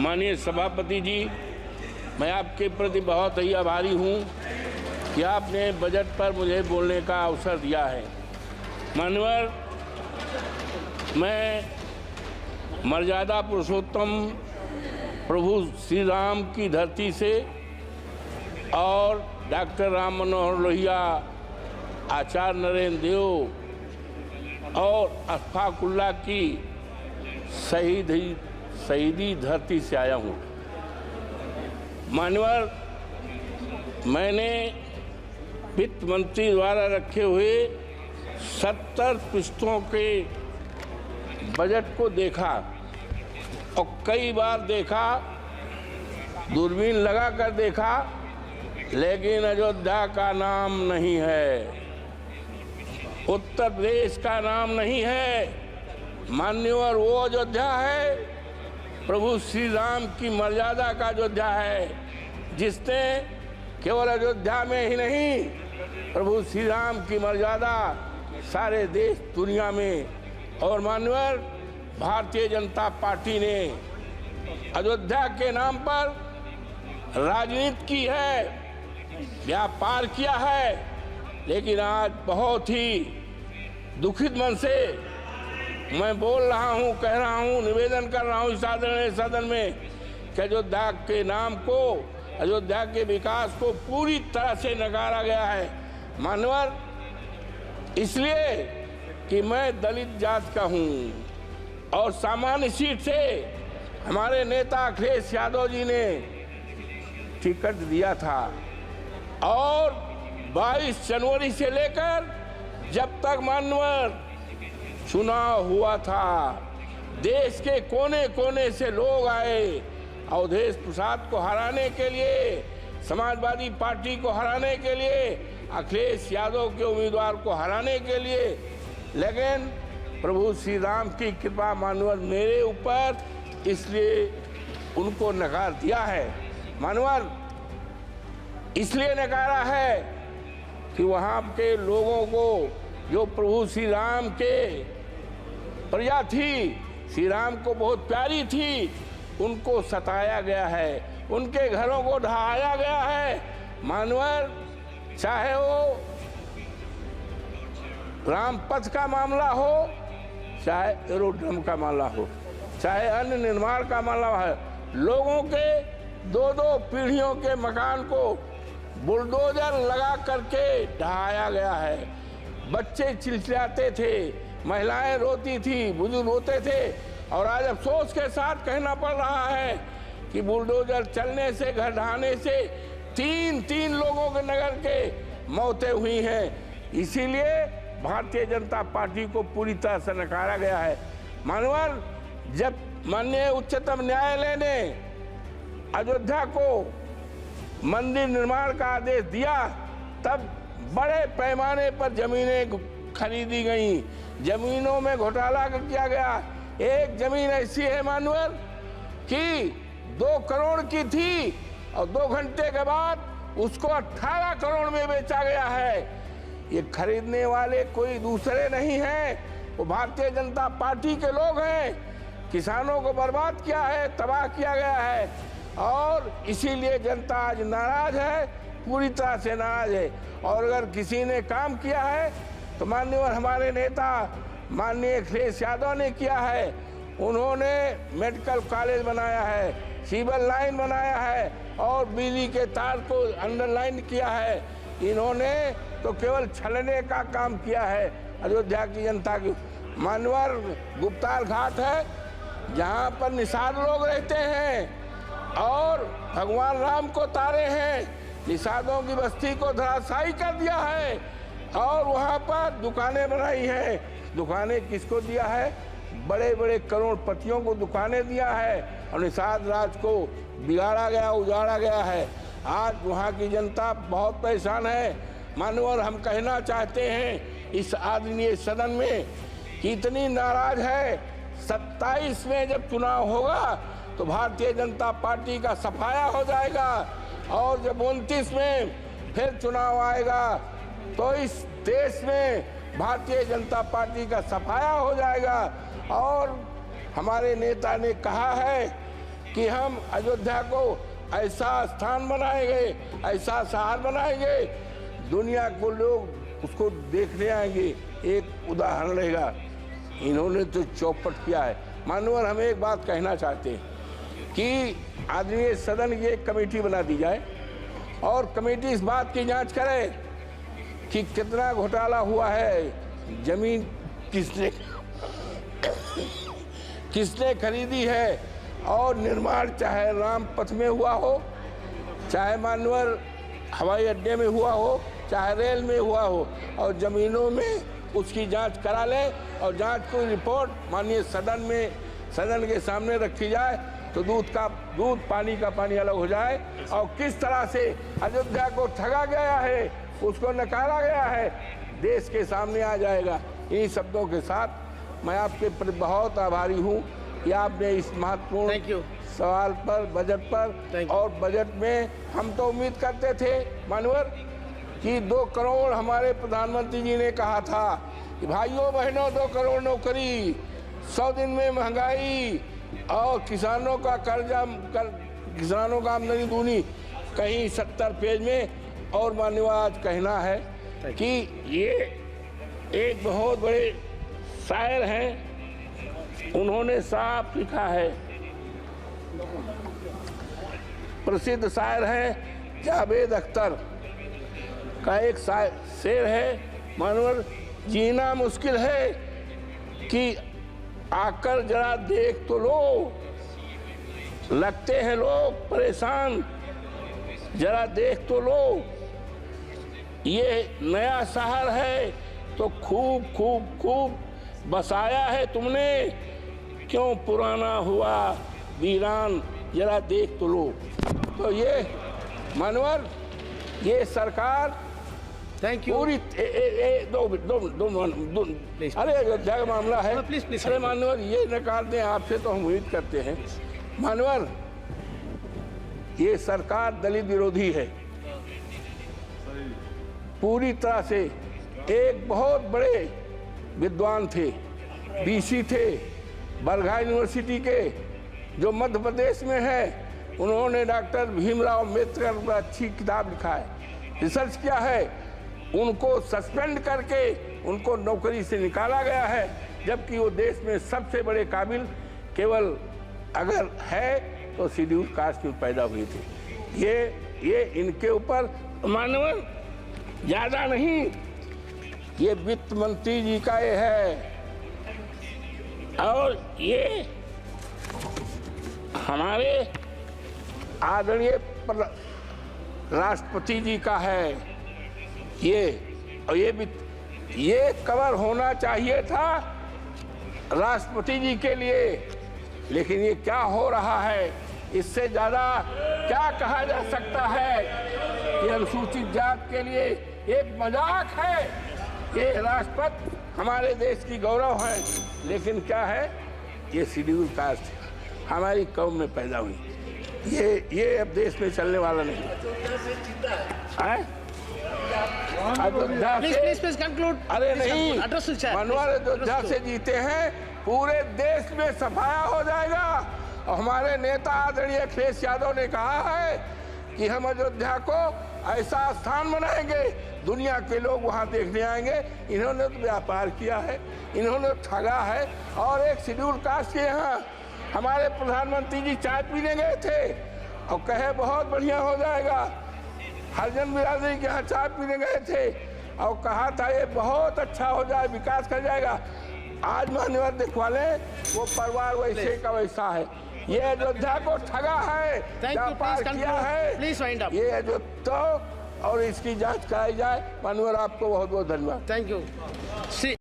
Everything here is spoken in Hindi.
माननीय सभापति जी, मैं आपके प्रति बहुत ही आभारी हूँ कि आपने बजट पर मुझे बोलने का अवसर दिया है। माननीय, मैं मर्यादा पुरुषोत्तम प्रभु श्री राम की धरती से और डॉक्टर राम मनोहर लोहिया, आचार्य नरेंद्र देव और अशफाकुल्लाह की शहीदी धरती से आया हूँ। मान्यवर, मैंने वित्त मंत्री द्वारा रखे हुए 70 पृष्ठों के बजट को देखा और कई बार देखा, दूरबीन लगा कर देखा, लेकिन अयोध्या का नाम नहीं है, उत्तर प्रदेश का नाम नहीं है। मान्यवर, वो अयोध्या है प्रभु श्री राम की मर्यादा का अयोध्या है, जिसने केवल अयोध्या में ही नहीं प्रभु श्री राम की मर्यादा सारे देश दुनिया में। और मान्यवर, भारतीय जनता पार्टी ने अयोध्या के नाम पर राजनीति की है, व्यापार किया है, लेकिन आज बहुत ही दुखित मन से मैं बोल रहा हूँ, कह रहा हूँ, निवेदन कर रहा हूँ इस सदन में कि अयोध्या के नाम को, अयोध्या के विकास को पूरी तरह से नकारा गया है। मानवर, इसलिए कि मैं दलित जात का हूँ और सामान्य सीट से हमारे नेता अखिलेश यादव जी ने टिकट दिया था और 22 जनवरी से लेकर जब तक मान्यवर चुनाव हुआ था, देश के कोने कोने से लोग आए अवधेश प्रसाद को हराने के लिए, समाजवादी पार्टी को हराने के लिए, अखिलेश यादव के उम्मीदवार को हराने के लिए। लेकिन प्रभु श्री राम की कृपा मानवर मेरे ऊपर, इसलिए उनको नकार दिया है। मानवर, इसलिए नकारा है कि वहाँ के लोगों को, जो प्रभु श्री राम के प्रजा थी, श्री राम को बहुत प्यारी थी, उनको सताया गया है, उनके घरों को ढहाया गया है। मानवर, चाहे वो राम पथ का मामला हो, चाहे एरोड्रम का मामला हो, चाहे अन्य निर्माण का मामला है, लोगों के 2-2 पीढ़ियों के मकान को बुलडोजर लगा करके ढहाया गया है। बच्चे चिल्लाते थे, महिलाएं रोती थी, बुजुर्ग रोते थे, और आज अफसोस के साथ कहना पड़ रहा है कि बुलडोजर चलने से, घर ढहाने से 3 लोगों के नगर के मौतें हुई हैं। इसीलिए भारतीय जनता पार्टी को पूरी तरह से नकारा गया है। मानवर, जब माननीय उच्चतम न्यायालय ने अयोध्या को मंदिर निर्माण का आदेश दिया, तब बड़े पैमाने पर जमीनें खरीदी गईं, जमीनों में घोटाला किया गया। एक जमीन ऐसी है मानवर कि 2 करोड़ की थी और 2 घंटे के बाद उसको 18 करोड़ में बेचा गया है। ये खरीदने वाले कोई दूसरे नहीं हैं, वो भारतीय जनता पार्टी के लोग हैं। किसानों को बर्बाद किया है, तबाह किया गया है, और इसीलिए जनता आज नाराज है, पूरी तरह से नाराज है। और अगर किसी ने काम किया है तो माननीय हमारे नेता माननीय अखिलेश यादव ने किया है। उन्होंने मेडिकल कॉलेज बनाया है, सिविल लाइन बनाया है और बिजली के तार को अंडरलाइन किया है। इन्होंने तो केवल छलने का काम किया है अयोध्या की जनता की। मानवर, गुप्तार घाट है जहाँ पर निषाद लोग रहते हैं और भगवान राम को तारे हैं, निषादों की बस्ती को धराशायी कर दिया है और वहाँ पर दुकानें बनाई हैं। दुकानें किसको दिया है? बड़े बड़े करोड़पतियों को दुकानें दिया है और निषाद राज को बिगाड़ा गया, उजाड़ा गया है। आज वहाँ की जनता बहुत परेशान है। मानवर, हम कहना चाहते हैं इस आदरणीय सदन में कि इतनी नाराज है, 27 में जब चुनाव होगा तो भारतीय जनता पार्टी का सफाया हो जाएगा और जब 29 में फिर चुनाव आएगा तो इस देश में भारतीय जनता पार्टी का सफाया हो जाएगा। और हमारे नेता ने कहा है कि हम अयोध्या को ऐसा स्थान बनाएंगे, ऐसा शहर बनाएंगे, दुनिया को लोग उसको देखने आएंगे, एक उदाहरण रहेगा। इन्होंने तो चौपट किया है। मानवर, हम एक बात कहना चाहते हैं कि आदरणीय सदन की एक कमेटी बना दी जाए और कमेटी इस बात की जांच करे कि कितना घोटाला हुआ है, जमीन किसने खरीदी है, और निर्माण चाहे राम पथ में हुआ हो, चाहे मानवर हवाई अड्डे में हुआ हो, चाहे रेल में हुआ हो, और जमीनों में उसकी जांच करा ले और जांच की रिपोर्ट माननीय सदन के सामने रखी जाए तो दूध पानी का पानी अलग हो जाए। और किस तरह से अयोध्या को ठगा गया है, उसको नकारा गया है, देश के सामने आ जाएगा। इन्हीं शब्दों के साथ मैं आपके प्रति बहुत आभारी हूँ कि आपने इस महत्वपूर्ण सवाल पर, बजट पर, और बजट में हम तो उम्मीद करते थे मानवर कि 2 करोड़, हमारे प्रधानमंत्री जी ने कहा था कि भाइयों बहनों 2 करोड़ नौकरी, 100 दिन में महंगाई और किसानों का कर्जा, किसानों का आमदनी दूनी, कहीं 70 पेज में। और माननीय आज कहना है कि ये एक बहुत बड़े शायर हैं, उन्होंने साफ लिखा है, प्रसिद्ध शायर हैं जावेद अख्तर का एक शेर है, मानवर, जीना मुश्किल है कि आकर जरा देख तो लो, लगते हैं लोग परेशान, जरा देख तो लो, ये नया शहर है तो खूब खूब खूब बसाया है तुमने, क्यों पुराना हुआ वीरान, जरा देख तो लो। तो ये मानवर, ये सरकार पूरी अरे अयोध्या का मामला है, अरे मानवर ये नकार दें, आपसे तो हम उम्मीद करते हैं। मानवर, ये सरकार दलित विरोधी है पूरी तरह से। एक बहुत बड़े विद्वान थे, बीसी थे, बरघा यूनिवर्सिटी के, जो मध्य प्रदेश में है, उन्होंने डॉक्टर भीमराव अम्बेडकर पर अच्छी किताब लिखा है, रिसर्च किया है। उनको सस्पेंड करके उनको नौकरी से निकाला गया है, जबकि वो देश में सबसे बड़े काबिल केवल अगर है तो शेड्यूल कास्ट में पैदा हुए थे। ये इनके ऊपर मानव ज़्यादा नहीं, ये वित्त मंत्री जी का ये है, और ये हमारे आदरणीय राष्ट्रपति जी का है। ये कवर होना चाहिए था राष्ट्रपति जी के लिए, लेकिन ये क्या हो रहा है, इससे ज़्यादा क्या कहा जा सकता है। ये अनुसूचित जात के लिए एक मजाक है। ये राष्ट्रपति हमारे देश की गौरव है, लेकिन क्या है, ये शेड्यूल कास्ट हमारी कौम में पैदा हुई। ये अब देश में चलने वाला नहीं है। Please conclude. अरे नहीं, मनोहर अयोध्या से जीते हैं, पूरे देश में सफाया हो जाएगा। और हमारे नेता आदरणीय अखिलेश यादव ने कहा है कि हम अयोध्या को ऐसा स्थान बनाएंगे, दुनिया के लोग वहां देखने आएंगे। इन्होंने तो व्यापार किया है, इन्होंने ठगा है। और एक शेड्यूल कास्ट के यहाँ हमारे प्रधानमंत्री जी चाय पीने गए थे और कहे बहुत बढ़िया हो जाएगा। हरिजन बिरादरी के यहाँ चाय पीने गए थे और कहा था ये बहुत अच्छा हो जाए, विकास कर जाएगा। आज मान्यवर दिखवा लें, वो परिवार वैसे का वैसा है। ये अयोध्या को ठगा है, व्यापार किया है। ये अयोध्या और इसकी जांच कराई जाए। मान्यवर आपको बहुत बहुत धन्यवाद। Thank you.